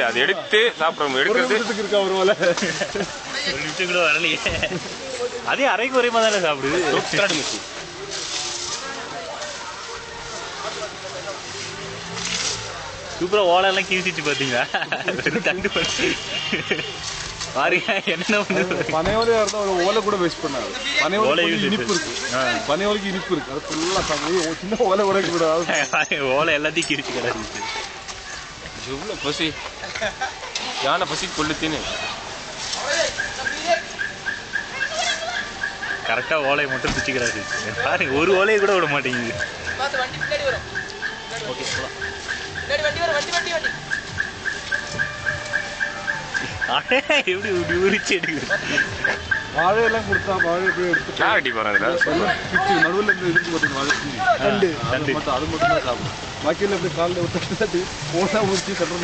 அது எடுத்து சாப்பிடுறோம். எடுக்கிறதுக்கு இருக்கா ஒரு ஓலை? ஒரு நிமிஷம் கூட வரலையே. அதே அரைக்கு குறையமா தானே சாப்பிடுது. சூப்பரா ஓலை எல்லாம் கீழ்ச்சிச்சு பாத்தீங்களா? தண்டு பறிச்சு பாருங்க என்ன பனையோலையா இருந்தா ஒரு ஓலை கூட வேஸ்ட் பண்ணாது. பனையோலை இனிப்பு இருக்கு, பனையோலைக்கு இனிப்பு இருக்கு. அது ஃபுல்லா சாப்பிடுது. சின்ன ஓலை கூட கூடாது. ஓலை எல்லாத்தையும் கிழிச்சு கிடக்கு. எவ்வளோ பசி, யானை பசி கொள்ளுத்தின்னு. கரெக்டா ஓலையை மட்டும் பிச்சுக்கிறாரு பாருங்க. ஒரு ஓலையை கூட விட மாட்டேங்குது. எப்படி உரிச்சு எடுக்குது. வாழையெல்லாம் கொடுத்தா வாழை போய் எடுத்து கிளாரிட்டி போறாங்க. நடுவில் இருந்து இருந்து பார்த்தீங்கன்னா வாழை அது மட்டும் தான் சாப்பிடும். பாக்கியில் எப்படி காலில் விட்டு போனா முடிச்சு சட்டம்